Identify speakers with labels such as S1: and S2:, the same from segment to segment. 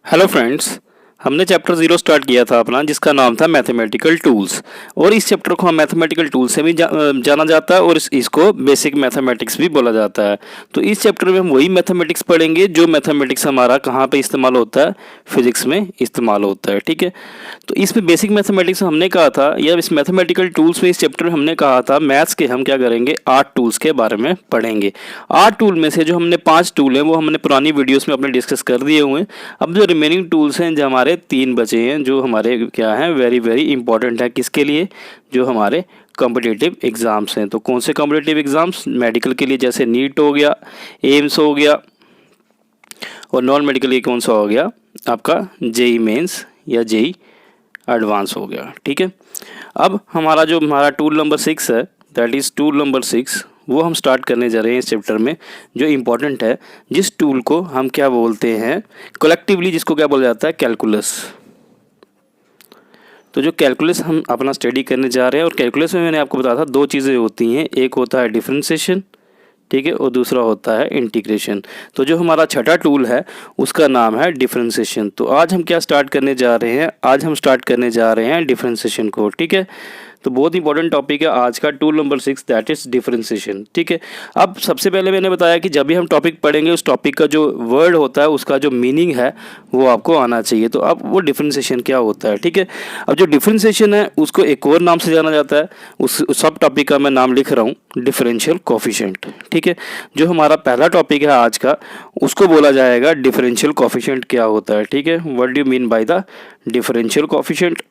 S1: Hello friends, हमने chapter 0 start किया था अपना, जिसका नाम था मैथमेटिकल टूल्स। और इस चैप्टर को हम मैथमेटिकल टूल्स से भी जाना जाता है और इसको बेसिक मैथमेटिक्स भी बोला जाता है। तो इस चैप्टर में हम वही मैथमेटिक्स पढ़ेंगे जो मैथमेटिक्स हमारा कहाँ पे इस्तेमाल होता है, फिजिक्स में इस्तेमाल होता है। ठीक है, तो इसमें बेसिक मैथमेटिक्स हमने कहा था, या इस मैथमेटिकल टूल्स में इस चैप्टर में हमने कहा था मैथ्स के हम क्या करेंगे, 8 टूल्स के बारे में पढ़ेंगे। 8 टूल में से जो हमने 5 टूल हैं वो हमने पुरानी वीडियोस में अपने डिस्कस कर दिए हुए हैं। अब जो रिमेनिंग टूल्स हैं, जो हमारे 3 बचे हैं, जो हमारे क्या हैं, वेरी वेरी इंपॉर्टेंट है। किसके लिए? जो हमारे कॉम्पिटिटिव एग्ज़ाम्स हैं। तो कौन से कॉम्पिटिटिव एग्ज़ाम्स? मेडिकल के लिए जैसे नीट हो गया, एम्स हो गया, और नॉन मेडिकल के कौन सा हो गया आपका, जेई मेंस या जेई एडवांस हो गया। ठीक है, अब हमारा टूल नंबर 6 है, दैट इज़ टूल नंबर 6, वो हम स्टार्ट करने जा रहे हैं इस चैप्टर में, जो इम्पोर्टेंट है। जिस टूल को हम क्या बोलते हैं कलेक्टिवली, जिसको क्या बोला जाता है, कैलकुलस। तो जो कैलकुलस हम अपना स्टडी करने जा रहे हैं, और कैलकुलस में मैंने आपको बताया था 2 चीज़ें होती हैं, एक होता है डिफरेंशिएशन, ठीक है, और दूसरा होता है इंटीग्रेशन। तो जो हमारा छठा टूल है उसका नाम है डिफरेंशिएशन। तो आज हम क्या स्टार्ट करने जा रहे हैं, आज हम स्टार्ट करने जा रहे हैं डिफरेंशिएशन को। ठीक है, तो बहुत इंपॉर्टेंट टॉपिक है आज का, tool number 6, that is differentiation. ठीक है, अब सबसे पहले मैंने बताया कि जब भी हम टॉपिक पढ़ेंगे उस टॉपिक का जो वर्ड होता है, उसका जो मीनिंग है वो आपको आना चाहिए। तो अब वो डिफरेंशिएशन क्या होता है। ठीक है, अब जो डिफरेंशिएशन है उसको एक और नाम से जाना जाता है, उस सब टॉपिक का मैं नाम लिख रहा हूँ, डिफरेंशियल कोफिशिएंट। ठीक है, जो हमारा पहला टॉपिक है आज का, उसको बोला जाएगा डिफरेंशियल कोफिशिएंट क्या होता है। ठीक है, what do you mean by the differential coefficient,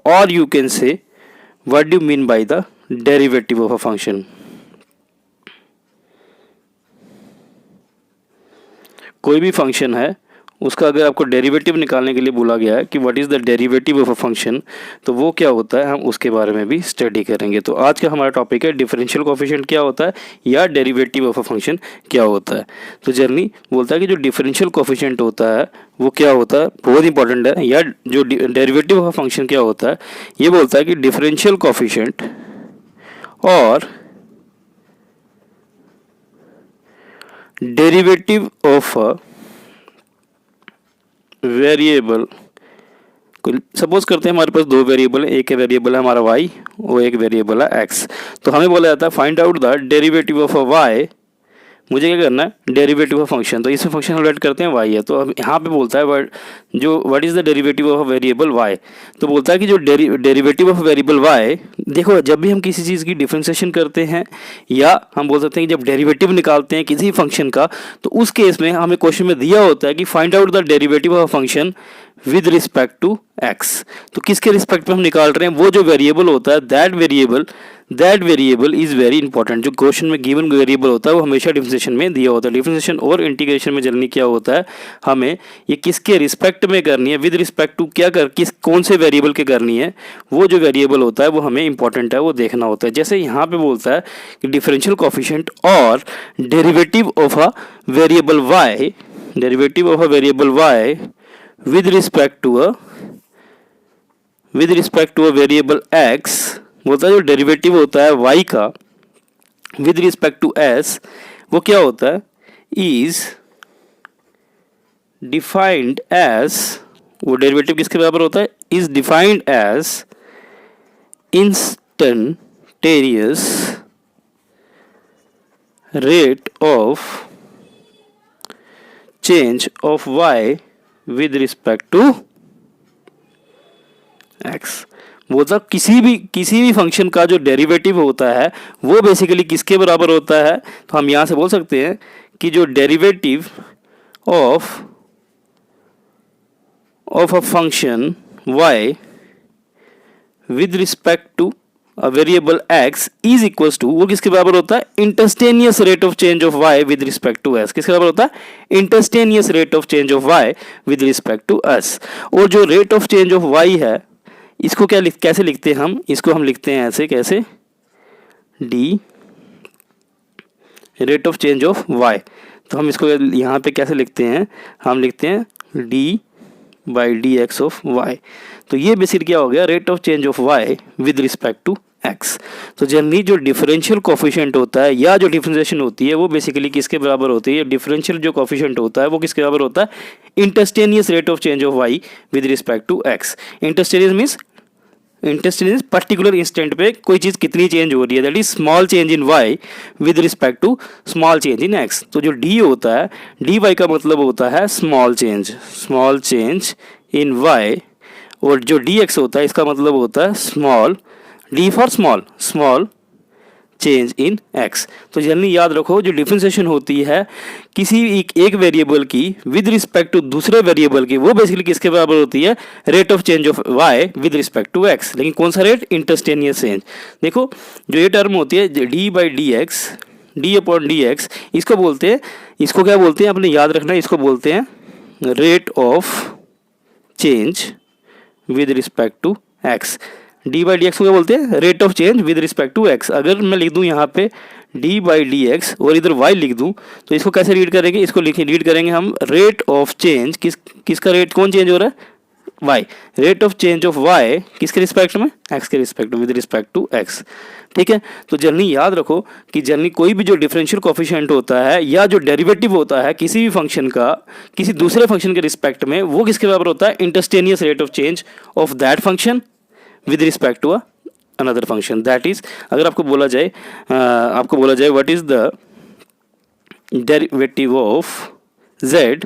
S1: और you can say what do you mean by the derivative of a function। कोई भी फंक्शन है उसका अगर आपको डेरिवेटिव निकालने के लिए बोला गया है कि what is the derivative of a function, तो वो क्या होता है, हम उसके बारे में भी स्टडी करेंगे। तो आज का हमारा टॉपिक है डिफरेंशियल कोफिशिएंट क्या होता है, या डेरिवेटिव ऑफ अ फंक्शन क्या होता है। तो जर्नी बोलता है कि जो डिफरेंशियल कोफिशिएंट होता है वो क्या होता है, बहुत इंपॉर्टेंट है। या जो डेरिवेटिव ऑफ अ फंक्शन क्या होता है, ये बोलता है कि डिफरेंशियल कोफिशिएंट और derivative of a variable, suppose करते हैं हमारे पास 2 वेरिएबल है, एक वेरिएबल है हमारा y और एक वेरिएबल है x। तो हमें बोला जाता है find out the derivative of a y, मुझे क्या करना है, डेरिवेटिव ऑफ फंक्शन। तो इसमें फंक्शन हम लेट करते हैं y है। तो अब यहाँ पे बोलता है what is the derivative of variable y। तो बोलता है कि जो डेरिवेटिव ऑफ वेरिएबल y, देखो जब भी हम किसी चीज़ की डिफरेंशिएशन करते हैं, या हम बोल सकते हैं कि जब डेरिवेटिव निकालते हैं किसी फंक्शन का, तो उस केस में हमें क्वेश्चन में दिया होता है कि find out the derivative of function with respect to x। तो किसके रिस्पेक्ट में हम निकाल रहे हैं, वो जो वेरिएबल होता है, that variable is very important. जो क्वेश्चन में गिवन वेरिएबल होता है वो हमेशा डिफरेंशिएशन में दिया होता है। डिफरेंशिएशन और इंटीग्रेशन में जल्दी क्या होता है, हमें ये किसके रिस्पेक्ट में करनी है, विद रिस्पेक्ट टू क्या कौन से वेरिएबल के करनी है, वो जो वेरिएबल होता है वो हमें इंपॉर्टेंट है, वो देखना होता है। जैसे यहाँ पे बोलता है कि डिफरेंशियल कोफिशिएंट और derivative of a variable y, derivative of a variable y with respect to a variable x, बोलता है जो डेरिवेटिव होता है y का विद रिस्पेक्ट टू s, वो क्या होता है, इज डिफाइंड एज, वो डेरिवेटिव किसके बराबर होता है, is defined as instantaneous rate of change of y with respect to x। बोलता किसी भी फंक्शन का जो डेरिवेटिव होता है वो बेसिकली किसके बराबर होता है। तो हम यहाँ से बोल सकते हैं कि जो derivative of a function y with respect to a variable x is equals to, वो किसके बराबर होता है, instantaneous rate of change of y with respect to s। किसके बराबर होता है, instantaneous rate of change of y with respect to s। और जो rate of change of y है, इसको कैसे लिखते हैं हम, इसको हम लिखते हैं ऐसे, कैसे, d rate of change of y। तो हम इसको यहाँ पे कैसे लिखते हैं, हम लिखते हैं d by d x of y. तो ये बेसिकली क्या हो गया, rate of change of y with respect to x. तो जनरली जो डिफरेंशियल कोफिशिएंट होता है या जो डिफरेंशिएशन होती है वो बेसिकली किसके बराबर होती है? डिफरेंशियल जो कोफिशिएंट होता है वो किसके बराबर होता है? Instantaneous rate of change of y with respect to x. Instantaneous means instantaneous particular instant पे कोई चीज़ कितनी चेंज हो रही है, that is small change in y with respect to small change in x. तो जो डी होता है, डी वाई का मतलब होता है स्मॉल चेंज इन वाई, और जो डी एक्स होता है इसका मतलब होता है small, D for small change in x. तो जनरली याद रखो जो डिफरेंशिएशन होती है किसी एक वेरिएबल की विद रिस्पेक्ट टू दूसरे वेरिएबल की, वो बेसिकली किसके बराबर होती है? Rate of change of y with respect to x. लेकिन कौन सा रेट? इंटरस्टेनियस चेंज। देखो जो ये टर्म होती है D by d x, D upon D x, इसको बोलते हैं, इसको क्या बोलते हैं आपने याद रखना है, इसको बोलते हैं rate of change with respect to x. D by d x को क्या बोलते हैं? Rate of change with respect to x. अगर मैं लिख दूं यहाँ पे डी बाई डी एक्स और इधर वाई लिख दूं तो इसको कैसे रीड करेंगे? इसको रीड करेंगे हम रेट ऑफ चेंज, किसका रेट कौन चेंज हो रहा है? Y. Rate of change of y किसके रिस्पेक्ट में? एक्स के रिस्पेक्ट में, विद रिस्पेक्ट टू एक्स। ठीक है, तो जनरली याद रखो कि जनरली कोई भी जो डिफरेंशियल कोफिशिएंट होता है या जो डेरिवेटिव होता है किसी भी फंक्शन का किसी दूसरे फंक्शन के रिस्पेक्ट में, वो किसके बराबर होता है? Instantaneous rate of change of that function with respect to another function. That is, अगर आपको बोला जाए what is the derivative of z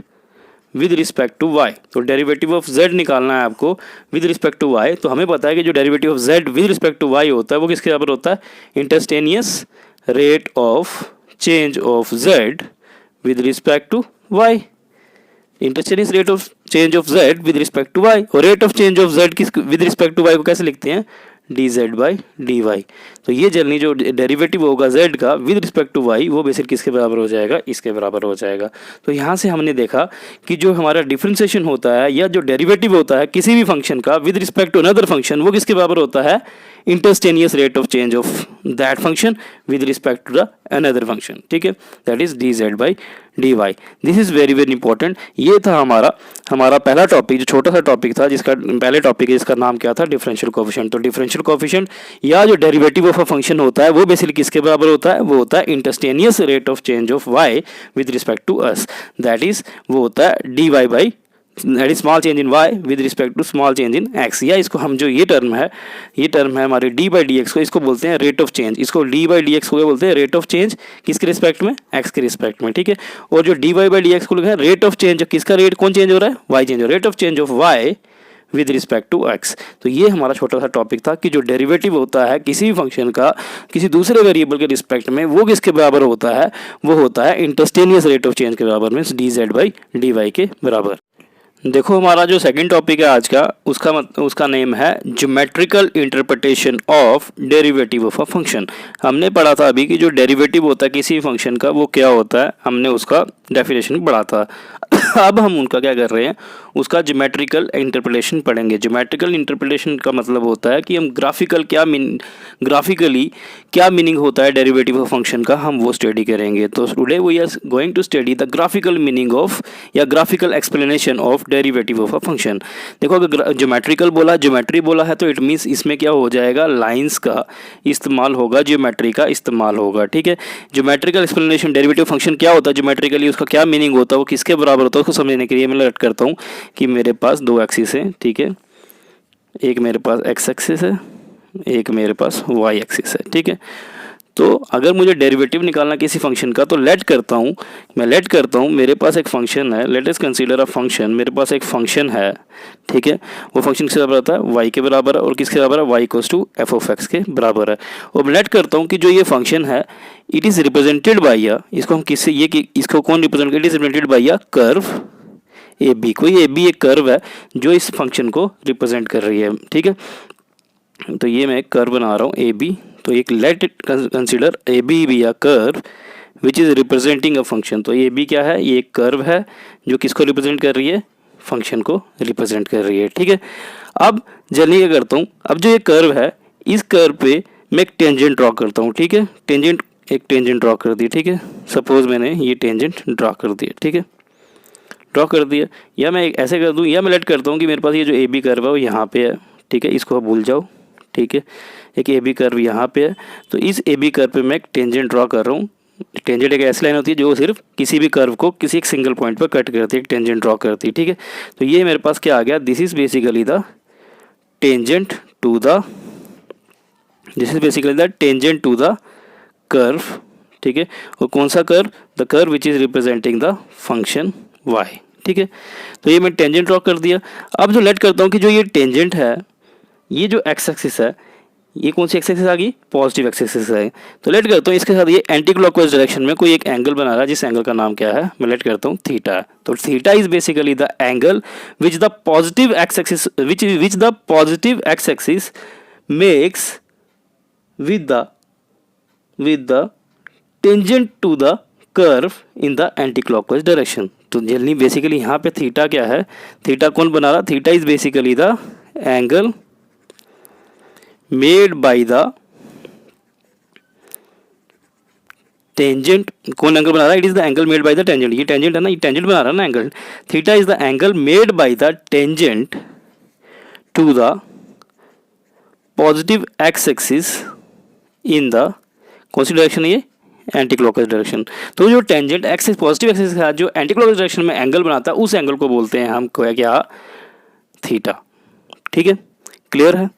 S1: with respect to y, तो डेरिवेटिव ऑफ z निकालना है आपको विद रिस्पेक्ट टू y। तो हमें पता है कि जो derivative of z with respect to y होता है वो किसके बराबर होता है? Instantaneous rate of change of z with respect to y। Instantaneous rate of change of z with respect to y, और rate of change of z किस with respect to y को कैसे लिखते हैं? dz by d y. तो ये generally जो derivative होगा z का विद रिस्पेक्ट टू y वो बेसिक किसके बराबर हो जाएगा? इसके बराबर हो जाएगा। तो यहाँ से हमने देखा कि जो हमारा डिफरेंशिएशन होता है या जो डेरिवेटिव होता है किसी भी फंक्शन का with respect to another function, वो किसके बराबर होता है? Instantaneous rate of change of that function with respect to the another function. ठीक है, that is dz by d y. This is very very important. ये था हमारा पहला टॉपिक, जो छोटा सा टॉपिक था, जिसका पहले टॉपिक है जिसका नाम क्या था? Differential coefficient. तो डिफरेंशियल कोफिशिएंट या जो डेरिवेटिव ऑफ अ फंक्शन होता है वो बेसिकली किसके बराबर होता है? वो होता है instantaneous rate of change of y with respect to us, that is वो होता है d y by, that is small change in y with respect to small change in x. या इसको हम जो ये टर्म है हमारे डी बाई डी एक्स को, इसको बोलते हैं रेट ऑफ चेंज। इसको डी बाई डी एक्स को बोलते हैं रेट ऑफ चेंज किसके रिस्पेक्ट में? एक्स के रिस्पेक्ट में। ठीक है, और जो d y by d x को लिखा है रेट ऑफ चेंज, किसका रेट कौन चेंज हो रहा है? वाई चेंज हो रहा है, rate of change of y with respect to x. तो ये हमारा छोटा सा टॉपिक था कि जो डेरिवेटिव होता है किसी भी फंक्शन का किसी दूसरे वेरिएबल के रिस्पेक्ट में, वो किसके बराबर होता है? वो होता है इंटरस्टेनियस रेट ऑफ चेंज के बराबर, means dz by d y के बराबर। देखो हमारा जो सेकंड टॉपिक है आज का, उसका नेम है geometrical interpretation of derivative of a function. हमने पढ़ा था अभी कि जो डेरिवेटिव होता है किसी फंक्शन का वो क्या होता है, हमने उसका डेफिनेशन पढ़ा था। अब हम उनका क्या कर रहे हैं, उसका ज्योमेट्रिकल इंटरप्रिटेशन पढ़ेंगे। ज्योमेट्रिकल इंटरप्रिटेशन का मतलब होता है कि हम ग्राफिकली क्या मीनिंग होता है डेरिवेटिव ऑफ फंक्शन का, हम वो स्टडी करेंगे। तो today we are going to study the graphical meaning of या graphical explanation of derivative of a function. देखो अगर ज्योमेट्री बोला है तो इट मीन्स इसमें क्या हो जाएगा? लाइंस का इस्तेमाल होगा, ज्योमेट्री का इस्तेमाल होगा। ठीक है, ज्योमेट्रिकल एक्सप्लेनेशन डेरिवेटिव फंक्शन क्या होता है ज्योमेट्रिकली, उसका क्या मीनिंग होता है, वो किसके बराबर होता है, उसको समझने के लिए मैं लेट करता हूँ कि मेरे पास दो एक्सिस है। ठीक है, एक मेरे पास एक्स एक्सिस है, एक मेरे पास वाई एक्सिस है। ठीक है, तो अगर मुझे डेरिवेटिव निकालना किसी फंक्शन का तो लेट करता हूँ मेरे पास एक फंक्शन है, let us consider a function. मेरे पास एक फंक्शन है, ठीक है, वो फंक्शन किसके बराबर होता है? वाई के बराबर है। और किसके बराबर है? Y equals to f of x के बराबर है। और मैं लेट करता हूँ कि जो ये फंक्शन है इट इज़ रिप्रेजेंटेड बाई इसको हम किससे इसको कौन represent, it is represented by curve A B. कोई ए बी एक कर्व है जो इस फंक्शन को रिप्रेजेंट कर रही है। ठीक है, तो ये मैं एक कर्व बना रहा हूँ ए बी। तो एक let consider A B B या curve which is representing a function. तो ए बी क्या है? ये एक कर्व है जो किसको रिप्रेजेंट कर रही है? फंक्शन को रिप्रेजेंट कर रही है। ठीक है, अब जल्दी क्या करता हूँ, अब जो ये कर्व है इस कर्व पे मैं एक टेंजेंट ड्रॉ करता हूँ। ठीक है, एक टेंजेंट ड्रॉ कर दी। ठीक है, सपोज मैंने ये टेंजेंट ड्रॉ कर दिया। ठीक है, ड्रॉ कर दिया, या मैं ऐसे कर दूँ, या मैं लेट करता हूँ कि मेरे पास ये जो ए बी कर्व है वो यहाँ पे है। ठीक है, इसको आप भूल जाओ। ठीक है, एक ए बी कर्व यहाँ पे है, तो इस ए बी कर्व पे मैं एक टेंजेंट ड्रॉ कर रहा हूँ। टेंजेंट एक ऐसी लाइन होती है जो सिर्फ किसी भी कर्व को किसी एक सिंगल पॉइंट पर कट करती है, एक टेंजेंट ड्रॉ करती है, ठीक है। तो ये मेरे पास क्या आ गया, this is basically the tangent to the curve, ठीक है। और कौन सा curve, the curve which is representing the function y, ठीक है। तो ये मैं टेंजेंट ड्रॉ कर दिया। अब जो लेट करता हूँ कि जो ये टेंजेंट है, ये जो एक्स एक्सिस है, ये कौन सी एक्स एक्सिस आ गई, पॉजिटिव एक्स एक्सिस है। तो लेट करता हूँ इसके साथ ये एंटी क्लॉकवाइज डायरेक्शन में कोई एक एंगल बना रहा है, जिस एंगल का नाम क्या है, मैं लेट करता हूँ थीटा। तो theta is basically the angle which the positive x axis which the positive x axis makes with the tangent to the curve in the anti-clockwise direction। तो जल्दी बेसिकली यहाँ पे थीटा क्या है, थीटा कौन बना रहा, theta is basically the angle made by the tangent. कौन एंगल बना रहा है, it is the angle made by the tangent. ये टेंजेंट है ना, ये टेंजेंट बना रहा है ना angle. Theta is the angle made by the tangent to the positive x axis in the कौन सी डायरेक्शन है, ये एंटी क्लॉकवाइज डायरेक्शन। तो जो टेंजेंट एक्सिस पॉजिटिव एक्सिस के साथ जो एंटी क्लॉकवाइज डायरेक्शन में एंगल बनाता है, उस एंगल को बोलते हैं हम क्या, थीटा, ठीक है, क्लियर है।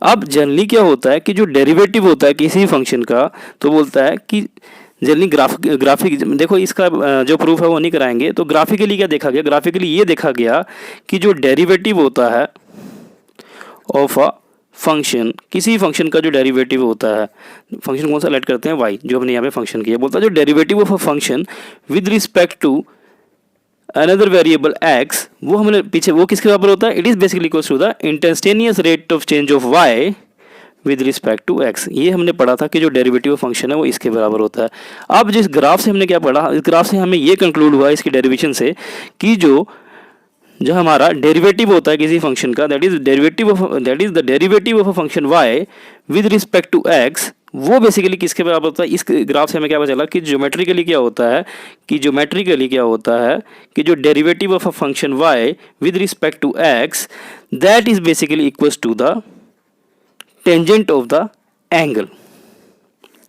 S1: अब जनरली क्या होता है कि जो डेरिवेटिव होता है किसी फंक्शन का, तो बोलता है कि जनरली ग्राफिक देखो, इसका जो प्रूफ है वो नहीं कराएंगे। तो ग्राफिकली क्या देखा गया, ग्राफिकली ये देखा गया कि जो डेरिवेटिव होता है ऑफ अ फंक्शन, किसी फंक्शन का जो डेरिवेटिव होता है, फंक्शन कौन सा लेट करते हैं, y, जो हमने यहाँ पे फंक्शन किया, बोलता है जो derivative of a function with respect to another variable x, वो हमने पीछे वो किसके बराबर होता है, it is basically equals to the instantaneous rate of change of y with respect to x। ये हमने पढ़ा था कि जो डेरिवेटिव ऑफ फंक्शन है वो इसके बराबर होता है। अब जिस ग्राफ से हमने क्या पढ़ा, इस ग्राफ से हमें ये कंक्लूड हुआ इसकी डेरिवेशन से कि जो हमारा डेरिवेटिव होता है किसी फंक्शन का, that is the derivative of a function y with respect to x, वो बेसिकली किसके बराबर होता है। इस ग्राफ से हमें क्या पता चला कि ज्योमेट्रिकली क्या होता है कि जो derivative of a function y with respect to x, that is basically equals to the tangent of the angle.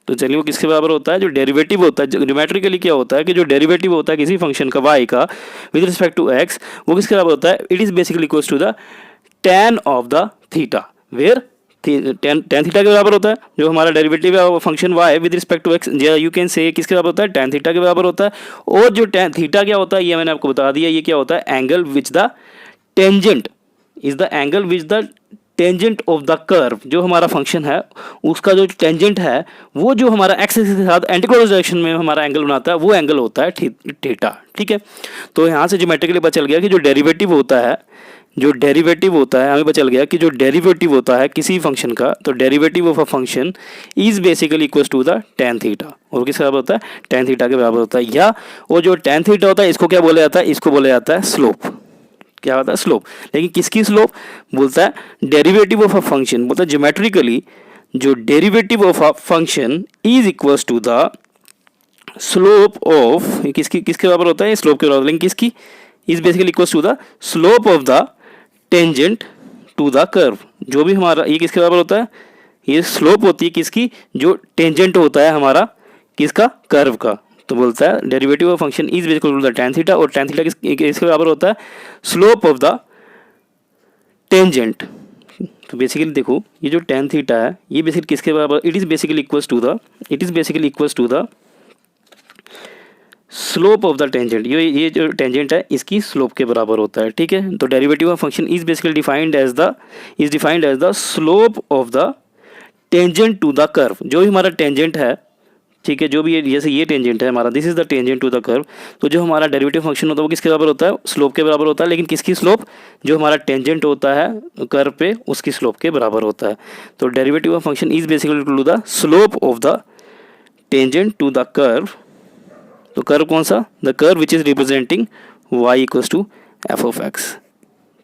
S1: तो चलिए वो किसके बराबर होता है, जो डेरिवेटिव होता है, ज्योमेट्रिकली क्या होता है कि जो डेरिवेटिव होता है किसी फंक्शन का y का विद रिस्पेक्ट टू x, वो किसके बराबर होता है, it is basically equals to the tan of the theta, where tan theta के बराबर होता है जो हमारा डेरिवेटिव है function y with respect to x, you can say किसके बराबर होता है, tan थीटा के बराबर होता है। और जो tan थीटा क्या होता है ये मैंने आपको बता दिया, ये क्या होता है, angle which the tangent is the angle which the tangent of the curve, जो हमारा फंक्शन है उसका जो टेंजेंट है वो जो हमारा एक्स एक्सिस के साथ एंटी क्लॉकवाइज डायरेक्शन में हमारा एंगल बनाता है, वो एंगल होता है थीटा, ठीक है। तो यहाँ से ज्योमेट्रिकली पता चल गया कि जो डेरिवेटिव होता है हमें पता चल गया कि जो डेरिवेटिव होता है किसी फंक्शन का, तो derivative of a function is basically equals to the tan theta. और किसके बराबर होता है, tan थीटा के बराबर होता है। या वो जो tan थीटा होता है इसको क्या बोला जाता है, इसको बोला जाता है स्लोप। क्या होता है, स्लोप। लेकिन किसकी स्लोप, बोलता है डेरिवेटिव ऑफ अ फंक्शन, बोलता है ज्योमेट्रिकली जो derivative of a function is equals to the slope of, किसके बराबर होता है, स्लोप के बराबर, लेकिन किसकी, is basically equals to the slope of the tangent to the curve. जो भी हमारा ये किसके बराबर होता है, ये स्लोप होती है किसकी, जो टेंजेंट होता है हमारा किसका, कर्व का। तो बोलता है derivative of function is basically to the tan theta, और tan थीटा किसके बराबर होता है, स्लोप ऑफ द टेंजेंट। तो बेसिकली देखो ये जो tan थीटा है ये बेसिकली किसके बराबर, it is basically equals to the slope of the tangent. ये जो टेंजेंट है इसकी स्लोप के बराबर होता है, ठीक है। तो derivative of function is basically defined as the slope of the tangent to the curve. जो भी हमारा टेंजेंट है, ठीक है, जो भी जैसे ये टेंजेंट है हमारा, this is the tangent to the curve, तो जो हमारा डेरिवेटिव फंक्शन होता है वो किसके बराबर होता है, स्लोप के बराबर होता है। लेकिन किसकी स्लोप, जो हमारा टेंजेंट होता है कर्व पे उसकी स्लोप के बराबर होता है। तो derivative of function is basically to the slope of the tangent to the curve. तो कर्व कौन सा, the curve which is representing y equals to f of x,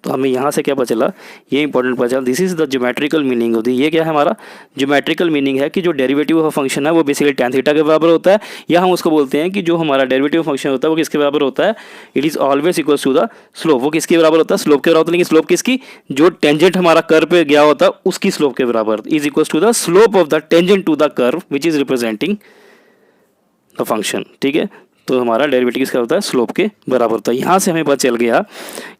S1: तो हमें यहाँ से क्या पता चला, ये इंपॉर्टेंट पता चला, this is the geometrical meaning होती है। ये क्या है हमारा ज्योमेट्रिकल मीनिंग है कि जो डेरिवेटिव ऑफ फंक्शन है वो बेसिकली tan थीटा के बराबर होता है, या हम उसको बोलते हैं कि जो हमारा डेरिवेटिव फंक्शन होता है वो किसके बराबर होता है, it is always equal to the slope. वो किसके बराबर होता है, स्लोप के बराबर होता है, लेकिन स्लोप किसकी, जो टेंजेंट हमारा कर्व पे गया होता है उसकी स्लोप के बराबर, is equal to the slope of the tangent to the curve which is representing the function. ठीक है, तो हमारा डेरिवेटिव किसका होता है, स्लोप के बराबर होता है। यहाँ से हमें पता चल गया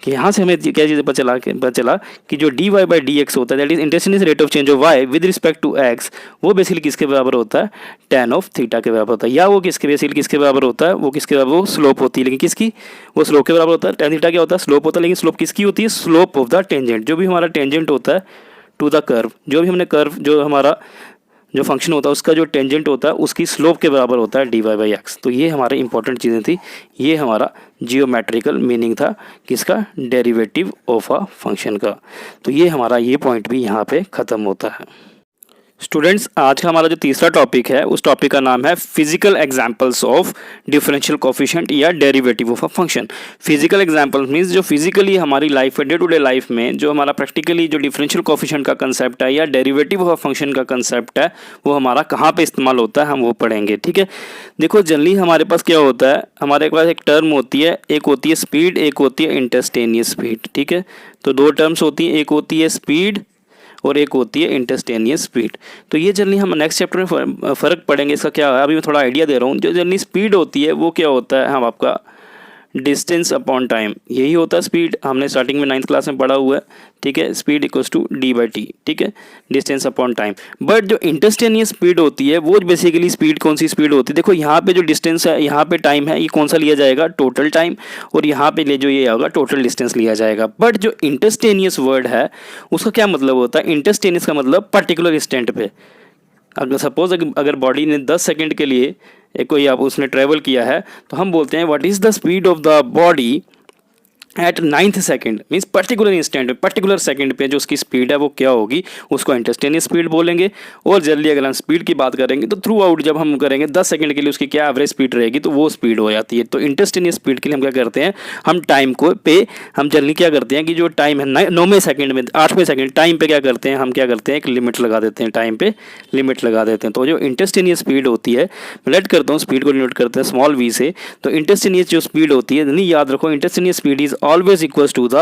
S1: कि यहाँ से हमें क्या चीज़ पता चला कि जो dy बाई डी एक्स होता है that is instantaneous rate of change of y with respect to x, वो बेसिकली किसके बराबर होता है, tan ऑफ थीटा के बराबर होता है। या वो किसके बेसिकली किसके बराबर होता है, वो किसके बराबर, वो स्लोप होती है, लेकिन किसकी, वो स्लोप के बराबर होता है। tan थीटा क्या होता है, स्लोप होता है, लेकिन स्लोप किसकी होती है, स्लोप ऑफ द टेंजेंट। जो भी हमारा टेंजेंट होता है टू द कर्व, जो भी हमने कर्व जो हमारा जो फंक्शन होता है उसका जो टेंजेंट होता है उसकी स्लोप के बराबर होता है dy बाई एक्स। तो ये हमारे इंपॉर्टेंट चीज़ें थी, ये हमारा जियोमेट्रिकल मीनिंग था किसका, डेरिवेटिव ऑफ अ फंक्शन का। तो ये हमारा ये पॉइंट भी यहाँ पे ख़त्म होता है। स्टूडेंट्स, आज का हमारा जो तीसरा टॉपिक है उस टॉपिक का नाम है physical examples of differential coefficient या derivative of a function. Physical examples means जो फिजिकली हमारी life day to day life में जो हमारा प्रैक्टिकली जो डिफरेंशियल कोफिशिएंट का कंसेप्ट है या डेरिवेटिव ऑफ अ फंक्शन का कंसेप्ट है वो हमारा कहाँ पे इस्तेमाल होता है हम वो पढ़ेंगे। ठीक है, देखो जनरली हमारे पास क्या होता है, हमारे पास एक टर्म होती है, एक होती है स्पीड, एक होती है इंस्टेंटेनियस स्पीड। ठीक है, तो दो टर्म्स होती हैं, एक होती है स्पीड और एक होती है इंस्टेंटेनियस स्पीड। तो ये जनरली हम नेक्स्ट चैप्टर में फ़र्क पढ़ेंगे इसका क्या है, अभी मैं थोड़ा आइडिया दे रहा हूँ। जो जनरली स्पीड होती है वो क्या होता है, हम आपका डिस्टेंस अपॉन टाइम, यही होता है स्पीड, हमने स्टार्टिंग में 9th क्लास में पढ़ा हुआ है। ठीक है, speed equals to d by t, ठीक है, डिस्टेंस अपॉन टाइम। बट जो इंस्टेंटेनियस स्पीड होती है वो बेसिकली स्पीड कौन सी स्पीड होती है, देखो यहाँ पे जो डिस्टेंस है, यहाँ पे टाइम है, ये कौन सा लिया जाएगा, टोटल टाइम, और यहाँ पे ले जो ये होगा टोटल डिस्टेंस लिया जाएगा। बट जो इंस्टेंटेनियस वर्ड है उसका क्या मतलब होता है, इंस्टेंटेनियस का मतलब पर्टिकुलर इंस्टेंट पे। अगर सपोज अगर बॉडी ने 10 सेकंड के लिए कोई आप उसने ट्रेवल किया है तो हम बोलते हैं what is the speed of the body at 9th second, means particular instant particular second पे जो उसकी स्पीड है वो क्या होगी, उसको इंस्टेंटेनियस स्पीड बोलेंगे। और जल्दी अगर हम स्पीड की बात करेंगे तो थ्रू आउट जब हम करेंगे 10 सेकंड के लिए उसकी क्या एवरेज स्पीड रहेगी तो वो स्पीड हो जाती है। तो इंस्टेंटेनियस स्पीड के लिए हम क्या करते हैं, हम टाइम को पे हम जल्दी क्या करते हैं कि जो टाइम है 9वें सेकंड में 8वें सेकंड टाइम पे क्या करते हैं, हम क्या करते हैं एक लिमिट लगा देते हैं, टाइम पे लिमिट लगा देते हैं। तो जो इंस्टेंटेनियस स्पीड होती है, मैं लेट करता हूँ स्पीड को डिनोट करते हैं स्मॉल वी से, तो इंस्टेंटेनियस जो स्पीड होती है, नहीं याद रखो, instantaneous speed is always equals to the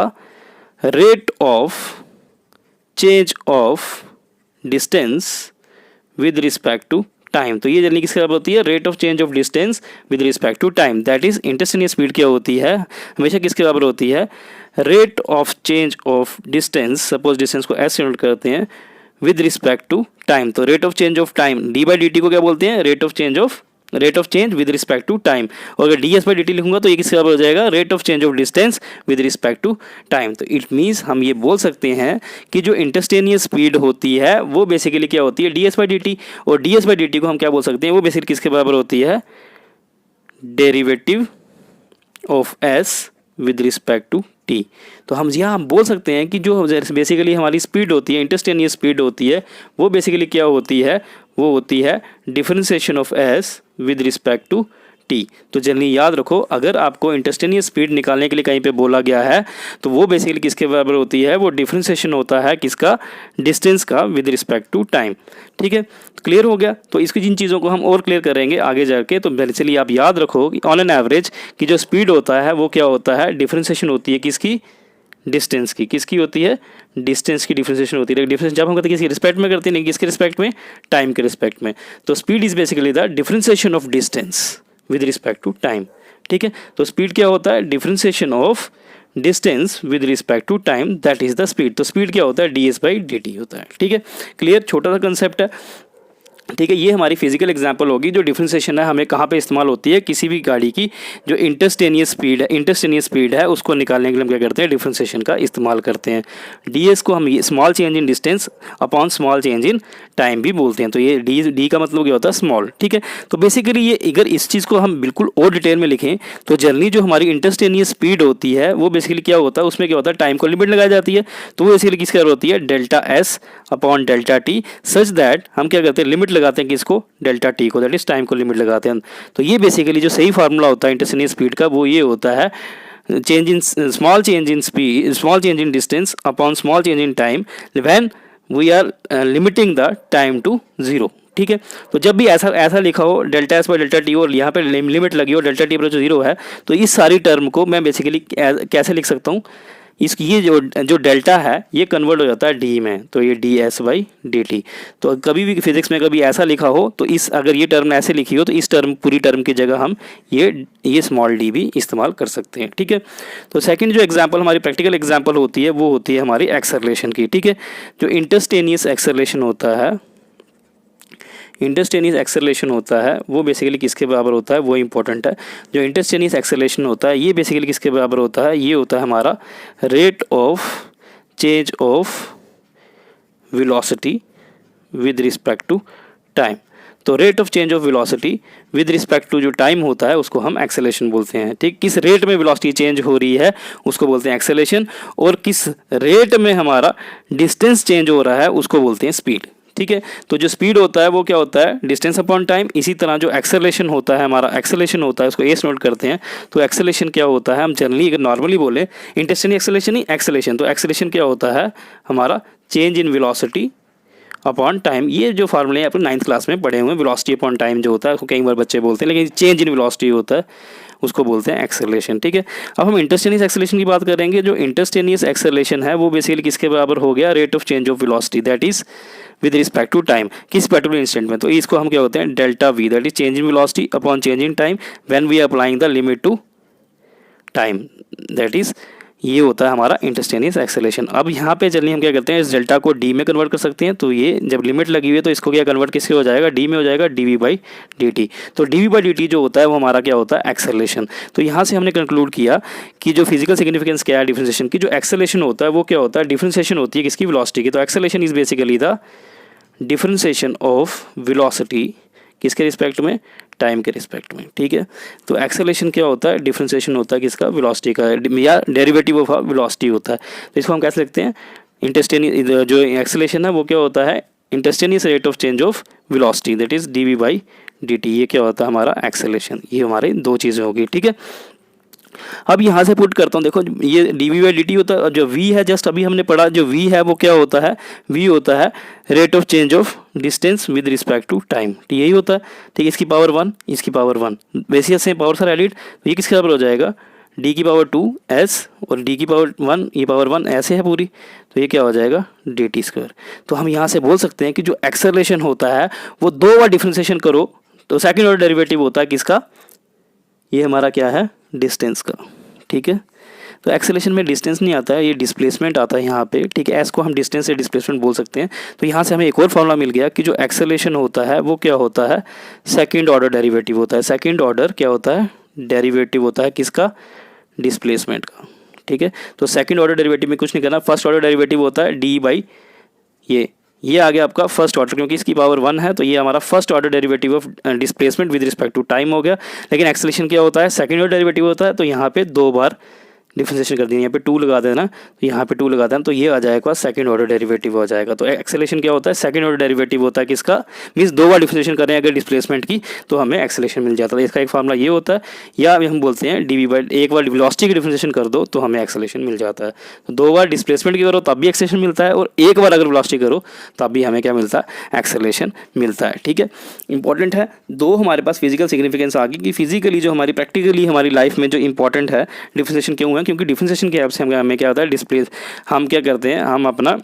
S1: rate of change of distance with respect to time. तो ये जनरली किसके बराबर होती है, rate of change of distance with respect to time. That is instantaneous speed क्या होती है, हमेशा किसके बराबर होती है, rate of change of distance, suppose distance को ऐसे नोट करते हैं विद रिस्पेक्ट टू टाइम। तो rate of change of time d by d t को क्या बोलते हैं, rate of change with respect to time. और अगर d s by d t लिखूंगा तो ये किसके बराबर हो जाएगा, rate of change of distance with respect to time. तो इट मीन्स हम ये बोल सकते हैं कि जो इंस्टेंटेनियस स्पीड होती है वो बेसिकली क्या होती है, d s by d t. और d s by d t को हम क्या बोल सकते हैं, वो बेसिकली किसके बराबर होती है, derivative of s with respect to t. तो हम यहाँ हम बोल सकते हैं कि जो बेसिकली हमारी स्पीड होती है, इंस्टेंटेनियस स्पीड होती है, वो बेसिकली क्या होती है, वो होती है differentiation of s with respect to t. तो जनरली याद रखो, अगर आपको इंस्टेंटेनियस स्पीड निकालने के लिए कहीं पे बोला गया है तो वो बेसिकली किसके बराबर होती है, वो डिफरेंशिएशन होता है किसका, डिस्टेंस का विद रिस्पेक्ट टू टाइम। ठीक है, क्लियर हो गया। तो इसकी जिन चीज़ों को हम और क्लियर करेंगे आगे जाके, तो चलिए आप याद रखो कि ऑन एन एवरेज की जो स्पीड होता है वो क्या होता है, डिफरेंशिएशन होती है किसकी, डिस्टेंस की। किसकी होती है, डिस्टेंस की डिफरेंशिएशन होती है। डिफरेंस जब हम करते हैं किसके रिस्पेक्ट में करते हैं, नहीं किसके रिस्पेक्ट में, टाइम के रिस्पेक्ट में। तो speed is basically the differentiation of distance with respect to time. ठीक है, तो स्पीड क्या होता है, differentiation of distance with respect to time, that is the speed. तो स्पीड क्या होता है, d s by d t होता है। ठीक है, क्लियर, छोटा सा कंसेप्ट है। ठीक है, ये हमारी फिजिकल एग्जांपल होगी। जो डिफरेंशिएशन है हमें कहाँ पे इस्तेमाल होती है, किसी भी गाड़ी की जो इंस्टेंटेनियस स्पीड है उसको निकालने के लिए हम क्या करते हैं, डिफरेंशिएशन का इस्तेमाल करते हैं। डीएस को हम small change in distance upon small change in time भी बोलते हैं। तो ये डी का मतलब क्या होता है, स्मॉल। ठीक है, तो बेसिकली ये अगर इस चीज़ को हम बिल्कुल और डिटेल में लिखें तो जनरली जो हमारी इंस्टेंटेनियस स्पीड होती है वो बेसिकली क्या होता है, उसमें क्या होता है, टाइम को लिमिट लगाई जाती है। तो वो बेसिकली किसकी होती है, delta S upon delta T, such that हम क्या करते हैं, लिमिट लगाते हैं किसको, डेल्टा टी को, दैट इज टाइम को लिमिट लगाते हैं। तो ये बेसिकली जो सही फार्मूला होता है इंस्टेंटेनियस स्पीड का वो ये होता है, change in small change in speed, small change in distance upon small change in time when we are limiting the time to 0। ठीक है, तो जब भी ऐसा लिखा हो delta S by delta T और यहाँ पे लिमिट लगी हो डेल्टा टी पर जो 0 है, तो इस सारी टर्म को मैं बेसिकली कैसे लिख सकता हूँ, ये जो डेल्टा है ये कन्वर्ट हो जाता है डी में, तो ये D s by d t. तो कभी भी फिजिक्स में कभी ऐसा लिखा हो तो अगर ये टर्म ऐसे लिखी हो तो इस पूरी टर्म की जगह हम ये स्मॉल डी भी इस्तेमाल कर सकते हैं। ठीक है, तो सेकंड जो एग्जांपल हमारी प्रैक्टिकल एग्जांपल होती है वो होती है हमारी एक्सेलरेशन की। ठीक है, जो इंस्टेंटेनियस एक्सेलरेशन होता है, इंस्टेंटेनियस एक्सेलरेशन होता है वो बेसिकली किसके बराबर होता है, वो इंपॉर्टेंट है। जो इंस्टेंटेनियस एक्सेलरेशन होता है ये बेसिकली किसके बराबर होता है, ये होता है हमारा rate of change of velocity with respect to time. तो rate of change of velocity with respect to जो टाइम होता है उसको हम एक्सेलरेशन बोलते हैं। ठीक, किस रेट में वेलोसिटी चेंज हो रही है उसको बोलते हैं एक्सेलरेशन, और किस रेट में हमारा डिस्टेंस चेंज हो रहा है उसको बोलते हैं स्पीड। ठीक है, तो जो स्पीड होता है वो क्या होता है, डिस्टेंस अपॉन टाइम। इसी तरह जो एक्सेलरेशन होता है हमारा, एक्सेलरेशन होता है उसको एस नोट करते हैं। तो एक्सेलरेशन क्या होता है, हम जनरली अगर नॉर्मली बोले इंस्टेंटेनियस एक्सेलरेशन ही एक्सेलरेशन, तो एक्सेलरेशन क्या होता है हमारा change in velocity upon time. ये जो फार्मूले अपने 9th क्लास में पढ़े हुए हैं, वेलोसिटी अपॉन टाइम जो होता है उसको कई बार बच्चे बोलते हैं, लेकिन चेंज इन वेलोसिटी होता है उसको बोलते हैं एक्सेलरेशन। ठीक है, अब हम इंस्टेंटेनियस एक्सेलरेशन की बात करेंगे। जो इंस्टेंटेनियस एक्सेलरेशन है वो बेसिकली किसके बराबर हो गया, rate of change of velocity that is with respect to time, किस पर्टिकुलर इंस्टेंट में। तो इसको हम क्या होते हैं delta v that is change in velocity upon change in time when we are applying the limit to time, that is ये होता है हमारा इंस्टेंटेनियस एक्सेलरेशन। अब यहाँ पे चलिए हम क्या करते हैं, इस डेल्टा को डी में कन्वर्ट कर सकते हैं। तो ये जब लिमिट लगी हुई है तो इसको क्या कन्वर्ट किससे हो जाएगा, डी में हो जाएगा, d v by d t. तो d v by d t जो होता है वो हमारा क्या होता है एक्सेलरेशन। तो यहाँ से हमने कंक्लूड किया कि जो फिजिकल सिग्निफिकेंस क्या है डिफरेंशिएशन की, जो एक्सेलरेशन होता है वो क्या होता है, डिफरेंशिएशन होती है किसकी, वेलोसिटी की। तो acceleration is basically the differentiation of velocity किसके रिस्पेक्ट में, टाइम के रिस्पेक्ट में। ठीक है, तो एक्सेलरेशन क्या होता है, डिफरेंशिएशन होता है किसका, वेलोसिटी का, या डेरिवेटिव ऑफ वेलोसिटी होता है। तो इसको हम कैसे लिखते हैं, इंस्टेंटेनियस जो एक्सेलरेशन है वो क्या होता है, instantaneous rate of change of velocity that is d v by d t. ये क्या होता है हमारा एक्सेलरेशन। ये हमारे दो चीज़ें होगी। ठीक है, अब यहाँ से पुट करता हूँ, देखो ये d v by d t होता है, और जो वी है जस्ट अभी हमने पढ़ा, जो वी है वो क्या होता है, वी होता है rate of change of distance with respect to time. ठीक यही होता है। ठीक, इसकी पावर 1, इसकी पावर 1, बेसिकली से पावर सर एडिड, तो ये किसके बराबर हो जाएगा, डी की पावर 2 एस और डी की पावर 1, ये पावर 1 ऐसे है पूरी, तो ये क्या हो जाएगा डी टी स्क्वायर। तो हम यहाँ से बोल सकते हैं कि जो एक्सेलरेशन होता है वो 2 बार डिफरेंशिएशन करो तो सेकेंड ऑर्डर डेरिवेटिव होता है किसका, ये हमारा क्या है, डिस्टेंस का। ठीक है, तो एक्सेलरेशन में डिस्टेंस नहीं आता है, ये डिस्प्लेसमेंट आता है यहाँ पे। ठीक है, एस को हम डिस्टेंस से डिस्प्लेसमेंट बोल सकते हैं। तो यहाँ से हमें एक और फॉर्मूला मिल गया कि जो एक्सेलरेशन होता है वो क्या होता है, सेकंड ऑर्डर डेरिवेटिव होता है। सेकंड ऑर्डर क्या होता है, डेरिवेटिव होता है किसका, डिस्प्लेसमेंट का। ठीक है, तो सेकंड ऑर्डर डेरिवेटिव में कुछ नहीं करना, फर्स्ट ऑर्डर डेरिवेटिव होता है डी बाई ये आ गया आपका फर्स्ट ऑर्डर, क्योंकि इसकी पावर 1 है तो ये हमारा first order derivative of displacement with respect to time हो गया। लेकिन एक्सेलरेशन क्या होता है, सेकंड ऑर्डर डेरिवेटिव होता है, तो यहाँ पे 2 बार डिफरेंशिएशन कर देना, यहाँ पे 2 लगा देना, तो यहाँ पे 2 लगा देना, तो ये आ जाएगा सेकंड ऑर्डर डेरिवेटिव हो जाएगा। तो एक्सेलरेशन क्या होता है, सेकंड ऑर्डर डेरिवेटिव होता है किसका, मीन्स 2 बार डिफरेंशिएशन करें अगर डिस्प्लेसमेंट की तो हमें एक्सेलरेशन मिल जाता है। इसका एक फार्मूला ये होता है, या हम बोलते हैं डी वी बाई, एक बार वेलोसिटी की डिफरेंशिएशन कर दो तो हमें एक्सेलरेशन मिल जाता है। तो 2 बार डिस्प्लेसमेंट की करो तब भी एक्सेलरेशन मिलता है, और एक बार अगर वेलोसिटी करो तब भी हमें क्या मिलता है, एक्सेलरेशन मिलता है। ठीक है, इंपॉर्टेंट है। 2 हमारे पास फिजिकल सिग्निफिकेंस आ गई कि फिजिकली जो हमारी प्रैक्टिकली हमारी लाइफ में जो इंपॉर्टेंट है डिफरेंशिएशन क्यों है, क्योंकि डिफरेंशिएशन के हेल्प से हमें क्या होता है, डिस्प्लेस, हम क्या करते हैं, हम अपना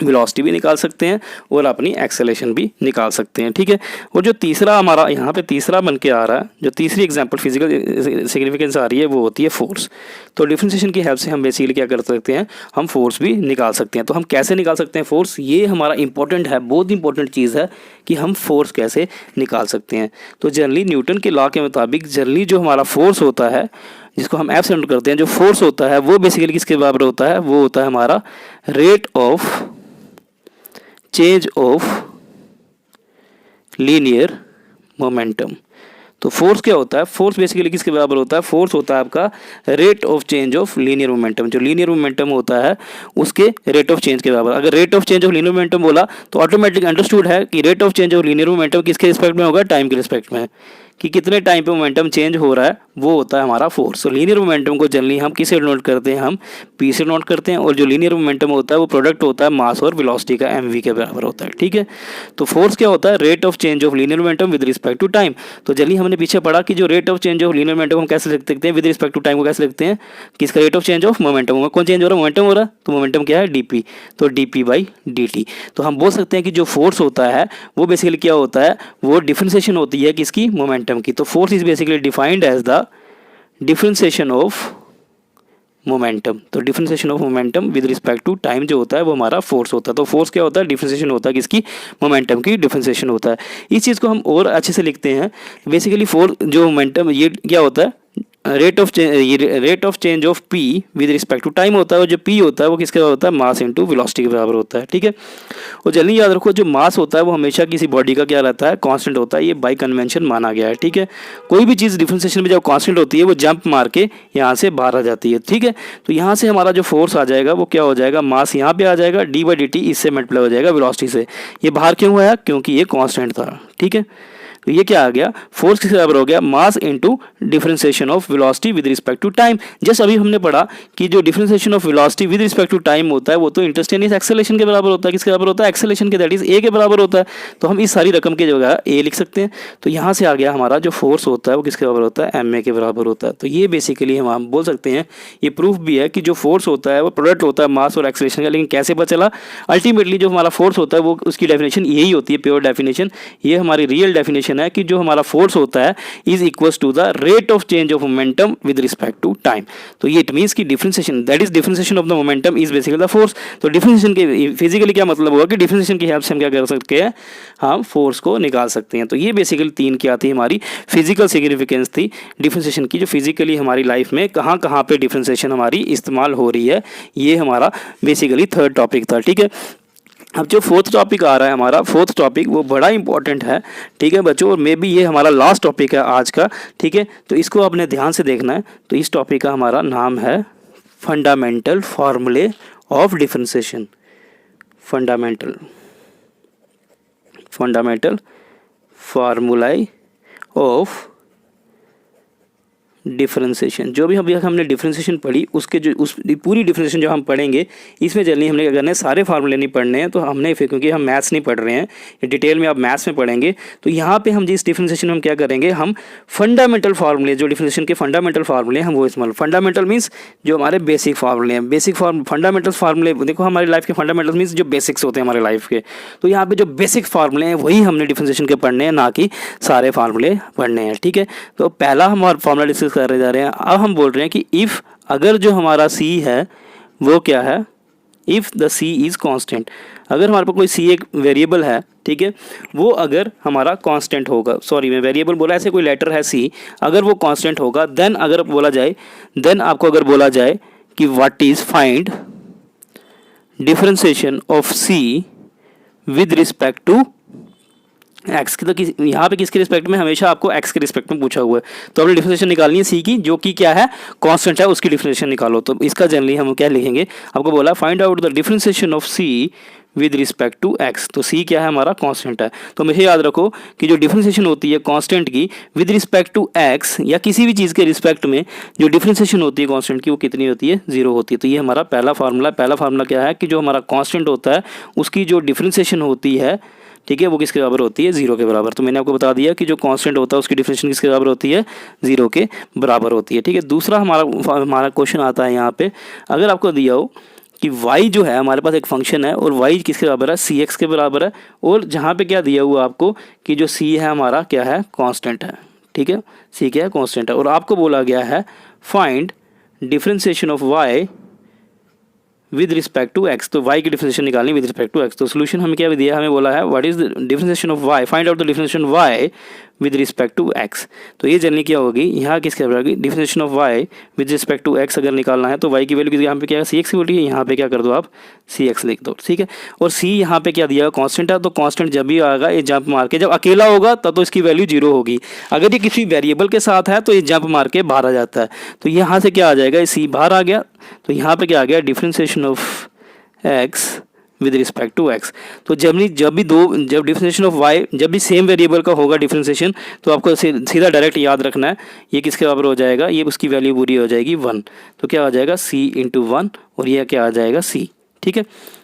S1: वेलोसिटी भी निकाल सकते हैं और अपनी एक्सेलरेशन भी निकाल सकते हैं। ठीक है, और जो तीसरा हमारा यहाँ पे तीसरा बन के आ रहा है, जो तीसरी एग्जांपल फिजिकल सिग्निफिकेंस आ रही है वो होती है फोर्स। तो डिफरेंशिएशन की हेल्प से हम बेसिकली क्या कर सकते हैं, हम फोर्स भी निकाल सकते हैं। तो हम कैसे निकाल सकते हैं फोर्स, ये हमारा इंपॉर्टेंट है, बहुत इंपॉर्टेंट चीज़ है कि हम फोर्स कैसे निकाल सकते हैं। तो जनरली न्यूटन के लॉ के मुताबिक जनरली जो हमारा फोर्स होता है, जिसको हम एफ से नोट करते हैं, जो फोर्स होता है वो बेसिकली किसके बराबर होता है, वो होता है हमारा rate of change of linear momentum. तो फोर्स क्या होता है, फोर्स बेसिकली किसके बराबर होता है, फोर्स होता है आपका rate of change of linear momentum. जो लीनियर मोमेंटम होता है उसके रेट ऑफ चेंज के बराबर। अगर rate of change of linear momentum बोला तो ऑटोमेटिक अंडरस्टूड है कि rate of change of linear momentum किसके रिस्पेक्ट में होगा, टाइम के रिस्पेक्ट में। कि कितने टाइम पे मोमेंटम चेंज हो रहा है, वो होता है हमारा फोर्स। तो लीनियर मोमेंटम को जनरली हम किसे नोट करते हैं, हम पी से नोट करते हैं, और जो लीनियर मोमेंटम होता है वो प्रोडक्ट होता है मास और वेलोसिटी का, एम वी के बराबर होता है। ठीक है, तो फोर्स क्या होता है, rate of change of linear momentum with respect to time. तो जनरली हमने पीछे पढ़ा कि जो rate of change of linear momentum हम कैसे लिख सकते हैं, विद रिस्पेक्ट टू टाइम को कैसे लिखते हैं, किसका rate of change of momentum, कौन चेंज हो रहा है, मोमेंटम हो रहा है, तो मोमेंटम क्या है, डीपी, तो डीपी बाई डी। तो हम बोल सकते हैं कि जो फोर्स होता है वो बेसिकली क्या होता है, वो डिफरेंशिएशन होती है किसकी, मोमेंटम की। तो force is basically defined as the differentiation of momentum. तो differentiation of momentum with respect to time जो होता है वो हमारा फोर्स होता है। तो फोर्स क्या होता है, डिफरेंशिएशन होता है किसकी, मोमेंटम की डिफरेंशिएशन होता है। इस चीज़ को हम और अच्छे से लिखते हैं, बेसिकली फोर्स जो मोमेंटम ये क्या होता है, rate of change of p with respect to time होता है, और जो पी होता है वो किसके बराबर होता है, मास इंटू वेलोसिटी के बराबर होता है। ठीक है, और जल्दी याद रखो जो मास होता है वो हमेशा किसी बॉडी का क्या रहता है, कांस्टेंट होता है, ये बाई कन्वेंशन माना गया है। ठीक है, कोई भी चीज़ डिफरेंशिएशन में जब कांस्टेंट होती है वो जंप मार के यहाँ से बाहर आ जाती है। ठीक है, तो यहाँ से हमारा जो फोर्स आ जाएगा वो क्या हो जाएगा, मास यहाँ पे आ जाएगा, डी बाई डी टी इससे मल्टीप्लाई हो जाएगा वेलोसिटी से। ये बाहर क्यों हुआ है, क्योंकि ये कांस्टेंट था। ठीक है, तो ये क्या आ गया, फोर्स किसके बराबर हो गया, mass into differentiation of velocity with respect to time. Just अभी हमने पढ़ा कि जो differentiation of velocity with respect to time होता है वो तो इंस्टेंटेनियस एक्सेलरेशन के बराबर होता है। किसके बराबर होता है, एक्सेलरेशन के, दैट इज ए के बराबर होता है। तो हम इस सारी रकम की जगह ए लिख सकते हैं। तो यहाँ से आ गया हमारा जो फोर्स होता है वो किसके बराबर होता है, एम ए के बराबर होता है। तो ये बेसिकली हम बोल सकते हैं, ये प्रूफ भी है कि जो फोर्स होता है वो प्रोडक्ट होता है मास और एक्सेलरेशन का। लेकिन कैसे पता चला, अल्टीमेटली जो हमारा फोर्स होता है वो उसकी डेफिनेशन यही होती है, प्योर डेफिनेशन। ये हमारी रियल डेफिनेशन है कि जो हमारा फोर्स होता है is equals to the rate of change of momentum with respect to time. तो ये इट मींस कि differentiation, that is differentiation of the momentum is basically the force. तो डिफरेंशिएशन के फिजिकली क्या मतलब होगा कि डिफरेंशिएशन की हेल्प से हम क्या कर सकते हैं, हम फोर्स को निकाल सकते हैं। तो ये बेसिकली तीन क्या थी, हमारी फिजिकल सिग्निफिकेंस थी डिफरेंशिएशन की, जो फिजिकली हमारी लाइफ में कहाँ कहाँ पे डिफरेंशिएशन हमारी इस्तेमाल हो रही है। ये हमारा बेसिकली थर्ड टॉपिक था। ठीक है, अब जो फोर्थ टॉपिक आ रहा है हमारा, फोर्थ टॉपिक वो बड़ा इंपॉर्टेंट है। ठीक है बच्चों, और मे बी ये हमारा लास्ट टॉपिक है आज का। ठीक है, तो इसको आपने ध्यान से देखना है। तो इस टॉपिक का हमारा नाम है fundamental formulae of differentiation. Fundamental formulae of differentiation. जो भी हमने डिफरेंशिएशन पढ़ी उसके जो उस पूरी डिफरेंशिएशन जो हम पढ़ेंगे, इसमें जल्दी हमने क्या करना है, सारे फार्मूले नहीं पढ़ने हैं। तो हमने फिर, क्योंकि हम मैथ्स नहीं पढ़ रहे हैं डिटेल में, आप मैथ्स में पढ़ेंगे। तो यहाँ पे हम जिस डिफरेंशिएशन में हम क्या करेंगे, हम फंडामेंटल फार्मूले, जो डिफरेंशिएशन के फंडामेंटल फार्मूले हम वो इस्तेमाल, फंडामेंटल मीन्स जो हमारे बेसिक फार्मूले हैं, बेसिक फंडामेंटल फार्मूले। देखो हमारी लाइफ के फंडामेंटल मीन्स जो बेसिक्स होते हैं हमारे लाइफ के। तो यहाँ पे जो बेसिक फार्मूले हैं वही हमने डिफरेंशिएशन के पढ़ने हैं, ना कि सारे फार्मूले पढ़ने हैं। ठीक है, तो पहला हमारा फार्मूला डिस्कस कर जा रहे हैं। अब हम बोल रहे हैं कि इफ़, अगर जो हमारा c है वो क्या है, if the c is constant, अगर हमारे पास कोई c एक वेरिएबल है, ठीक है, वो अगर हमारा कांस्टेंट होगा, सॉरी मैं वेरिएबल बोला, ऐसे कोई लेटर है c, अगर वो कांस्टेंट होगा, देन अगर बोला जाए, देन आपको अगर बोला जाए कि what is find differentiation of c with respect to x की, तो यहाँ पे किसके रिस्पेक्ट में, हमेशा आपको एक्स के रिस्पेक्ट में पूछा हुआ है। तो अपनी डिफरेंशिएशन निकालनी है सी की, जो कि क्या है, कांस्टेंट है, उसकी डिफरेंशिएशन निकालो। तो इसका जनरली हम क्या लिखेंगे, आपको बोला find out the differentiation of C with respect to x. तो सी क्या है, हमारा कांस्टेंट है। तो हमेशा याद रखो कि जो डिफरेंशिएशन होती है कांस्टेंट की विद रिस्पेक्ट टू एक्स, या किसी भी चीज़ के रिस्पेक्ट में जो डिफरेंशिएशन होती है कांस्टेंट की, वो कितनी होती है, जीरो होती है। तो ये हमारा पहला फार्मूला। पहला फार्मूला क्या है कि जो हमारा कांस्टेंट होता है उसकी जो डिफरेंशिएशन होती है, ठीक है, वो किसके बराबर होती है, जीरो के बराबर। तो मैंने आपको बता दिया कि जो कांस्टेंट होता है उसकी डिफरेंशिएशन किसके बराबर होती है, जीरो के बराबर होती है। ठीक है, दूसरा हमारा क्वेश्चन आता है यहाँ पे, अगर आपको दिया हो कि y जो है हमारे पास एक फंक्शन है और y किसके बराबर है, cx के बराबर है, और जहाँ पे क्या दिया हुआ आपको कि जो c है हमारा क्या है, कांस्टेंट है। ठीक है, c क्या है, कांस्टेंट है, और आपको बोला गया है find differentiation of y with respect to x. तो y की डिफरेंशिएशन निकालनी विद रिस्पेक्ट टू एक्स। तो सोल्यूशन हमें क्या दिया, हमें बोला है what is the differentiation of y, find out the differentiation y with respect to x. तो ये जनरली क्या होगी, यहाँ किसके बराबर होगी, differentiation of y with respect to x अगर निकालना है तो y की वैल्यू यहाँ पे क्या है, सी एक्स की वैल्यू है, यहाँ पे क्या कर दो आप, सी एक्स लिख दो। ठीक है, और c यहाँ पे क्या दिया, कांस्टेंट है, तो कांस्टेंट जब भी आएगा ये जंप मार के, जब अकेला होगा तब तो इसकी वैल्यू जीरो होगी, अगर ये किसी वेरिएबल के साथ है तो ये जंप मार के बाहर आ जाता है। तो यहाँ से क्या आ जाएगा, ये c बाहर आ गया, तो यहाँ पे क्या आ गया, differentiation of x with respect to x. तो जब डिफरेंशिएशन ऑफ वाई जब भी सेम वेरिएबल का होगा डिफरेंशिएशन, तो आपको सीधा डायरेक्ट याद रखना है ये किसके बराबर हो जाएगा, ये उसकी वैल्यू पूरी हो जाएगी 1। तो क्या आ जाएगा c इंटू 1 और यह क्या आ जाएगा c। ठीक है,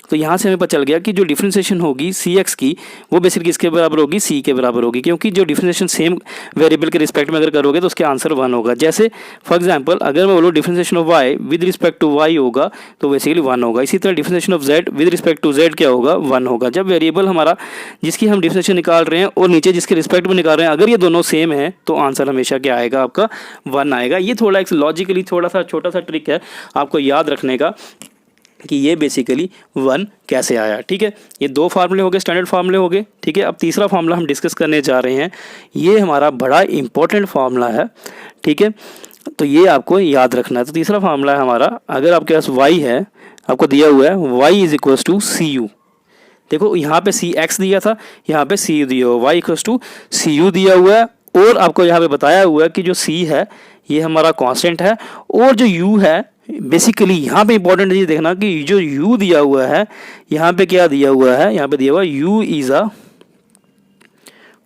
S1: तो यहाँ से हमें पता चल गया कि जो डिफरेंशिएशन होगी सी एक्स की वो बेसिकली किसके बराबर होगी, सी के बराबर होगी, क्योंकि जो डिफरेंशिएशन सेम वेरिएबल के रिस्पेक्ट में अगर करोगे तो उसके आंसर 1 होगा। जैसे फॉर एग्जांपल अगर मैं बोलूँ differentiation of y with respect to y होगा तो बेसिकली 1 होगा। इसी तरह differentiation of z with respect to z क्या होगा, 1 होगा। जब वेरिएबल हमारा जिसकी हम डिफरेंशिएशन निकाल रहे हैं और नीचे जिसके रिस्पेक्ट में निकाल रहे हैं अगर ये दोनों सेम है तो आंसर हमेशा क्या आएगा, आपका 1 आएगा। ये थोड़ा एक लॉजिकली थोड़ा सा छोटा सा ट्रिक है आपको याद रखने का कि ये बेसिकली 1 कैसे आया। ठीक है, ये 2 फार्मूले हो गए, स्टैंडर्ड फार्मूले हो गए। ठीक है, अब तीसरा फार्मूला हम डिस्कस करने जा रहे हैं, ये हमारा बड़ा इंपॉर्टेंट फार्मूला है। ठीक है, तो ये आपको याद रखना है। तो तीसरा फार्मूला है हमारा, अगर आपके पास y है, आपको दिया हुआ है y is equals to c u. देखो यहाँ पे सी एक्स दिया था, यहाँ पे सी यू दिया हुआ, y equals to c u दिया हुआ है और आपको यहाँ पे बताया हुआ है कि जो c है ये हमारा कांस्टेंट है और जो u है बेसिकली यहाँ पे इंपॉर्टेंट चीज देखना कि जो u दिया हुआ है यहाँ पे क्या दिया हुआ है, यहाँ पे दिया हुआ है u is a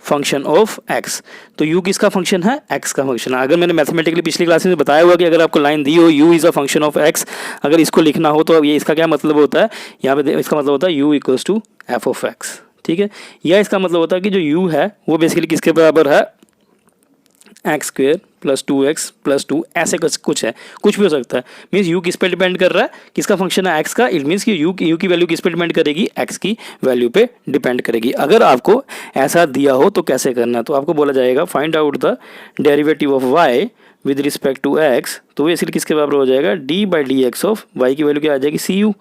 S1: function of x। तो u किसका फंक्शन है, x का फंक्शन है। अगर मैंने मैथमेटिकली पिछली क्लास में बताया हुआ कि अगर आपको लाइन दी हो u is a function of x, अगर इसको लिखना हो तो ये इसका क्या मतलब होता है, यहाँ पे इसका मतलब होता है u equals to f of x। ठीक है, या इसका मतलब होता है कि जो u है वो बेसिकली किसके बराबर है, x square plus 2x plus 2, ऐसे कुछ है, कुछ भी हो सकता है। मीन्स u किस पे डिपेंड कर रहा है, किसका फंक्शन है, x का। इट मीन्स कि u की वैल्यू किस पे डिपेंड करेगी, x की वैल्यू पे डिपेंड करेगी। अगर आपको ऐसा दिया हो तो कैसे करना है, तो आपको बोला जाएगा find out the derivative of y with respect to x। तो इसलिए किसके बराबर हो जाएगा, d/dx ऑफ y की वैल्यू क्या आ जाएगी, सी यू।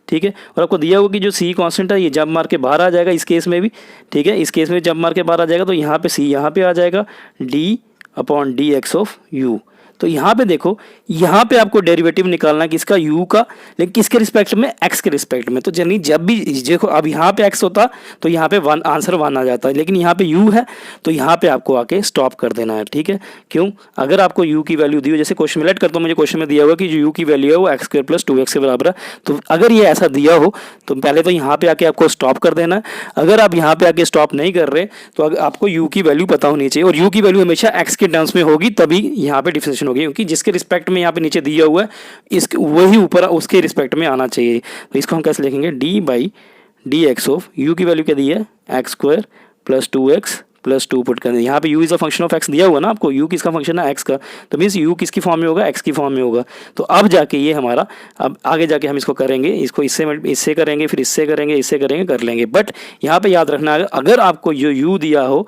S1: ठीक है, और आपको दिया होगा कि जो c कांस्टेंट है ये जंप मार के बाहर आ जाएगा इस केस में भी। ठीक है, इस केस में जंप मार के बाहर आ जाएगा तो यहाँ पे c यहाँ पे आ जाएगा d/dx ऑफ u। तो यहाँ पे देखो, यहाँ पे आपको डेरिवेटिव निकालना है किसका, u का, लेकिन किसके रिस्पेक्ट में, x के रिस्पेक्ट में। तो यानी जब भी देखो अब यहाँ पे x होता तो यहाँ पे 1 आंसर 1 आ जाता है, लेकिन यहाँ पे u है तो यहाँ पे आपको आके स्टॉप कर देना है। ठीक है, क्यों, अगर आपको u की वैल्यू दी हो, जैसे क्वेश्चन में लेट करता हूँ, मुझे क्वेश्चन में दिया हुआ कि जो u की वैल्यू है वो एक्स स्क्वायर प्लस 2x के बराबर है। तो अगर ये ऐसा दिया हो तो पहले तो यहाँ पे आके आपको स्टॉप कर देना है। अगर आप यहाँ पे आके स्टॉप नहीं कर रहे तो आपको u की वैल्यू पता होनी चाहिए, और u की वैल्यू हमेशा x के टर्म्स में होगी तभी यहाँ पे डिफरेंशिएशन होगी, क्योंकि जिसके रिस्पेक्ट में यहाँ पे नीचे दिया हुआ है इस वही ऊपर उसके रिस्पेक्ट में आना चाहिए। तो इसको हम कैसे लिखेंगे, d/dx ऑफ u की वैल्यू क्या दी है, x square plus 2x plus 2 put करना है। यहाँ पे u is a function of x दिया हुआ ना आपको, u किसका फंक्शन है, x का। तो मीन्स u किसकी फॉर्म में होगा, x की फॉर्म में होगा। तो अब जाके ये हमारा, अब आगे जाके हम इसको करेंगे, इसको इससे करेंगे, फिर इससे करेंगे, इससे करेंगे, कर लेंगे। बट यहाँ पे याद रखना है, अगर आपको जो u दिया हो,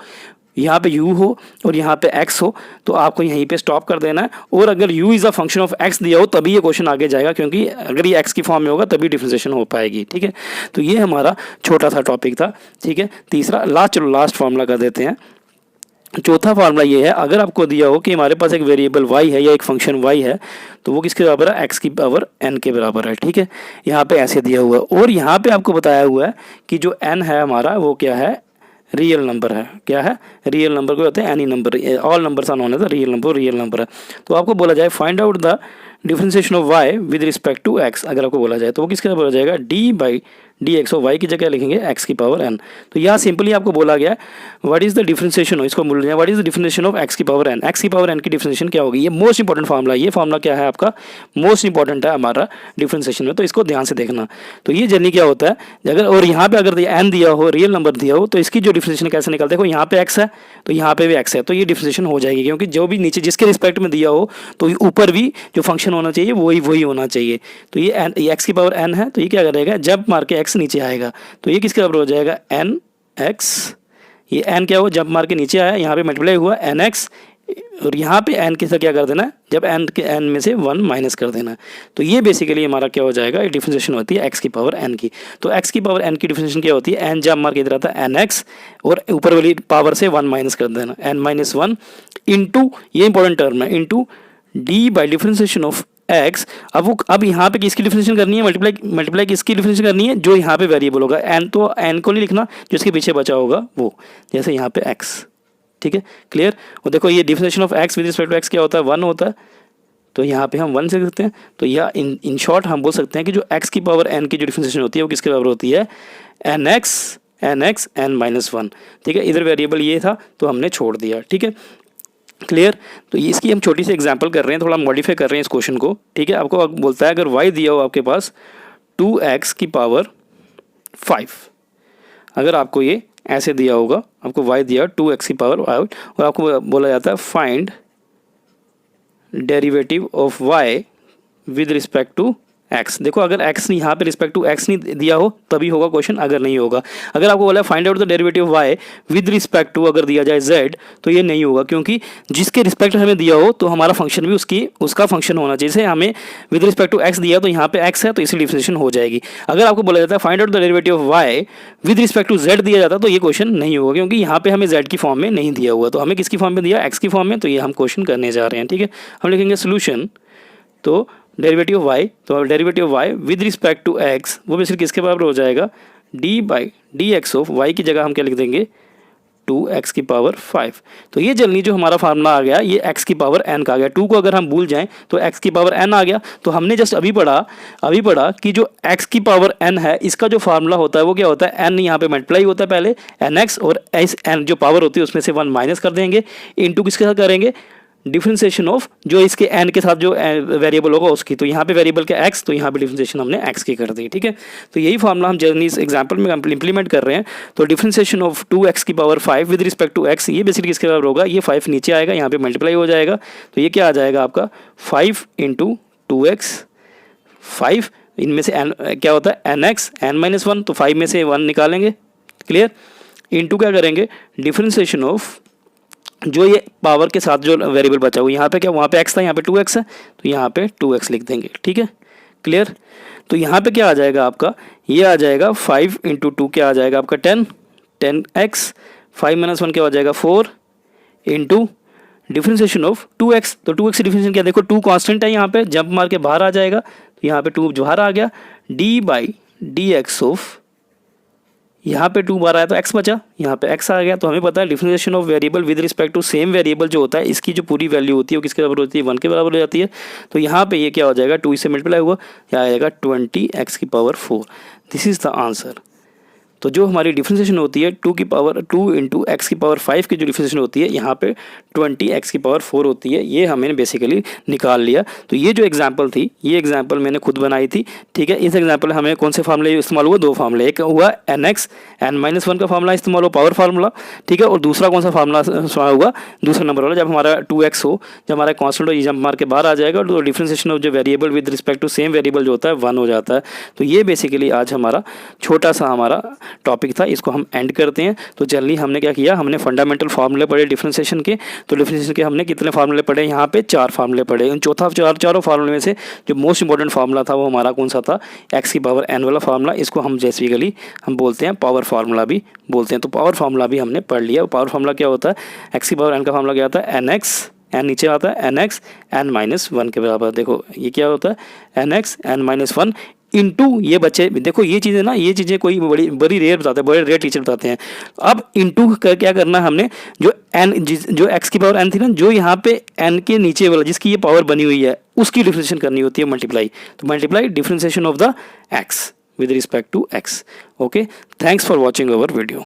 S1: यहाँ पे u हो और यहाँ पे x हो, तो आपको यहीं पे स्टॉप कर देना है। और अगर u is a function of x दिया हो तभी ये क्वेश्चन आगे जाएगा, क्योंकि अगर ये x की फॉर्म में होगा तभी डिफरेंशिएशन हो पाएगी। ठीक है, तो ये हमारा छोटा सा टॉपिक था। ठीक है, तीसरा चलो लास्ट फार्मूला कर देते हैं। चौथा फार्मूला ये है, अगर आपको दिया हो कि हमारे पास एक वेरिएबल y है या एक फंक्शन y है तो वो किसके बराबर है, x की पावर n के बराबर है। ठीक है, यहाँ पे ऐसे दिया हुआ है और यहाँ पे आपको बताया हुआ है कि जो n है हमारा वो क्या है, रियल नंबर है। क्या है, रियल नंबर को होते हैं any number, all numbers are known as real number है। तो आपको बोला जाए find out the differentiation of y with respect to x, अगर आपको बोला जाए तो वो किसके बराबर हो जाएगा, d/dx ऑफ y की जगह लिखेंगे x की पावर n। तो यहाँ सिंपली आपको बोला गया व्हाट इज द डिफरेंशिएशन, इसको बोल रहे हैं what is the differentiation of x की पावर n। x की पावर n की डिफरेंशिएशन क्या होगी, ये मोस्ट इंपॉर्टेंट फार्मूला, ये फार्मूला क्या है आपका, मोस्ट इंपॉर्टेंट है हमारा डिफरेंशिएशन में। तो इसको ध्यान से देखना। तो ये जर्नी क्या होता है, अगर और यहाँ पे अगर n दिया हो, रियल नंबर दिया हो, तो इसकी जो डिफरेंशिएशन कैसे निकालते हैं, देखो यहाँ पे x है तो यहाँ पे भी x है, तो ये डिफरेंशिएशन हो जाएगी, क्योंकि जो भी नीचे जिसके रिस्पेक्ट में दिया हो तो ऊपर भी जो फंक्शन होना चाहिए वही होना चाहिए। तो ये x की पावर n है, तो ये क्या करेगा, जब मार के x नीचे आएगा तो ये किसके बराबर हो जाएगा, nx। ये n क्या हुआ, जब मार के नीचे आया, यहाँ पे मल्टीप्लाई हुआ nx, और यहाँ पे n के साथ क्या कर देना, जब n में से 1 माइनस कर देना। तो ये बेसिकली हमारा क्या हो जाएगा, डिफरेंशिएशन होती है x की पावर n की। तो x की पावर n की डिफरेंशिएशन क्या होती है, n जब मार के इधर आता है nx और ऊपर वाली पावर से 1 माइनस कर देना, n-1 इंटू, ये इंपॉर्टेंट टर्म है, इंटू d/डिफरेंशिएशन ऑफ x। अब यहाँ पे किसकी डिफरेंशिएशन करनी है, मल्टीप्लाई किसकी डिफरेंशिएशन करनी है, जो यहाँ पे वेरिएबल होगा n, तो n को नहीं लिखना, जो इसके पीछे बचा होगा वो, जैसे यहाँ पे x। ठीक है, क्लियर। और देखो ये differentiation of x with respect to x क्या होता है, 1 होता है। तो यहाँ पे हम 1 से करते हैं। तो यह इन शॉर्ट हम बोल सकते हैं कि जो x की पावर n की जो डिफरेंशिएशन होती है वो किसके बराबर होती है, nx n-1। ठीक है, इधर वेरिएबल ये था तो हमने छोड़ दिया। ठीक है, क्लियर। तो इसकी हम छोटी सी एग्जांपल कर रहे हैं, थोड़ा मॉडिफाई कर रहे हैं इस क्वेश्चन को। ठीक है, आपको बोलता है अगर y दिया हो आपके पास 2x की पावर 5, अगर आपको ये ऐसे दिया होगा, आपको y दिया 2x की पावर 5 और आपको बोला जाता है find derivative of y with respect to x। देखो अगर x नहीं यहाँ पे रिस्पेक्ट टू x नहीं दिया हो तभी होगा क्वेश्चन, अगर नहीं होगा। अगर आपको बोला find out the derivative of y with respect to अगर दिया जाए z तो ये नहीं होगा, क्योंकि जिसके रिस्पेक्ट हमें दिया हो तो हमारा फंक्शन भी उसका फंक्शन होना चाहिए। जैसे हमें विद रिस्पेक्ट टू x दिया तो यहाँ पे x है तो इसी डिफरेंशिएशन हो जाएगी। अगर आपको बोला जाता है find out the derivative of y with respect to z दिया जाता तो ये क्वेश्चन नहीं होगा, क्योंकि यहाँ पे हमें z की फॉर्म में नहीं दिया हुआ, तो हमें किसकी फॉर्म में दिया, x की फॉर्म में। तो ये हम क्वेश्चन करने जा रहे हैं। ठीक है, हम लिखेंगे सोल्यूशन। तो डेरिवेटिव ऑफ y, तो derivative of y with respect to x वो बेसिकली किसके बराबर हो जाएगा, d/dx ऑफ y की जगह हम क्या लिख देंगे, 2x की पावर 5। तो ये जल्दी जो हमारा फार्मूला आ गया ये x की पावर n का आ गया। 2 को अगर हम भूल जाएं तो x की पावर n आ गया। तो हमने जस्ट अभी पढ़ा कि जो x की पावर n है इसका जो फार्मूला होता है वो क्या होता है, n यहाँ पे मल्टीप्लाई होता है पहले nx, और इस n जो पावर होती है उसमें से 1 माइनस कर देंगे, इनटू किसके साथ करेंगे, डिफरेंशिएशन ऑफ जो इसके n के साथ जो वेरिएबल होगा उसकी। तो यहाँ पे वेरिएबल का x, तो यहाँ पे डिफरेंशिएशन हमने x की कर दी। ठीक है, तो यही फार्मूला हम जर्नी इस एग्जांपल में इंप्लीमेंट कर रहे हैं। तो डिफरेंशिएशन ऑफ 2x की power 5 with respect to x, ये बेसिकली किसके बराबर होगा, ये 5 नीचे आएगा, यहाँ पे मल्टीप्लाई हो जाएगा। तो ये क्या आ जाएगा आपका 5 × 2x, 5 इनमें से n क्या होता है nx n-1, तो 5 में से 1 निकालेंगे, क्लियर, इनटू क्या करेंगे डिफरेंशिएशन ऑफ जो ये पावर के साथ जो वेरिएबल बचा हुआ, यहाँ पे क्या, वहाँ पे x था, यहाँ पे 2x है, तो यहाँ पे 2x लिख देंगे। ठीक है, क्लियर। तो यहाँ पे क्या आ जाएगा आपका, ये आ जाएगा 5 × 2 क्या आ जाएगा आपका 10x, 5 - 1 क्या हो जाएगा 4 इंटू डिफरेंशिएशन ऑफ 2x। तो 2x की डिफरेंशिएशन क्या, देखो 2 कांस्टेंट है, यहाँ पे जंप मार के बाहर आ जाएगा, तो यहाँ पे 2 बाहर आ गया, d/dx ऑफ, यहाँ पे 2 बार आया तो x बचा, यहाँ पे x आ गया। तो हमें पता है differentiation of variable with respect to same variable जो होता है इसकी जो पूरी वैल्यू होती है वो किसके बराबर होती है, 1 के बराबर हो जाती है। तो यहाँ पे ये क्या हो जाएगा, 2 से मल्टीप्लाई हुआ, यहाँ आएगा 20x की power 4। This is the answer. तो जो हमारी डिफरेंशिएशन होती है 2 × x की पावर 5 की जो डिफरेंशिएशन होती है यहाँ पे 20x की पावर 4 होती है, ये हमें बेसिकली निकाल लिया। तो ये जो एग्जांपल थी ये एग्जांपल मैंने खुद बनाई थी। ठीक है, इस एग्जांपल में हमें कौन से फार्मूले इस्तेमाल हुआ, 2 फार्मूले, एक हुआ nx n-1 का फार्मूला इस्तेमाल हुआ, पावर फार्मूला। ठीक है, और दूसरा कौन सा फार्मूला हुआ, दूसरा नंबर वाला, जब हमारा 2x हो, जब हमारा कॉन्स्टेंट हो, ये जंप मार के बाहर आ जाएगा, तो डिफरेंशिएशन ऑफ जो variable with respect to same variable जो होता है 1 हो जाता है। तो ये बेसिकली आज हमारा छोटा सा हमारा टॉपिक था, इसको हम एंड करते हैं। तो जल्दी हमने क्या किया, हमने फंडामेंटल फार्मूले पढ़े डिफरेंशिएशन के। तो डिफरेंशिएशन के हमने कितने फार्मूले पढ़े, यहाँ पे 4 फार्मूले पढ़े। उन चारों फार्मूले में से जो मोस्ट इंपॉर्टेंट फार्मूला था वो हमारा कौन सा था, x की पावर n वाला फार्मूला। इसको हम बेसिकली हम बोलते हैं पावर फार्मूला भी बोलते हैं। तो पावर फार्मूला भी हमने पढ़ लिया। पावर फार्मूला क्या होता है, x की पावर n का फार्मूला क्या होता है, nx, n नीचे आता है, nx n-1 के बराबर। देखो ये क्या होता है, nx n-1 इंटू ये बच्चे देखो ये चीज़ें ना, ये चीज़ें कोई बड़ी रेयर बताते हैं, बड़े रेयर टीचर बताते हैं। अब इंटू कर क्या करना है हमने, जो जो x की पावर n थी ना, जो यहाँ पे n के नीचे वाला जिसकी ये पावर बनी हुई है उसकी डिफरेंशिएशन करनी होती है मल्टीप्लाई। तो multiply differentiation of the x with respect to x। Okay, thanks for watching our video.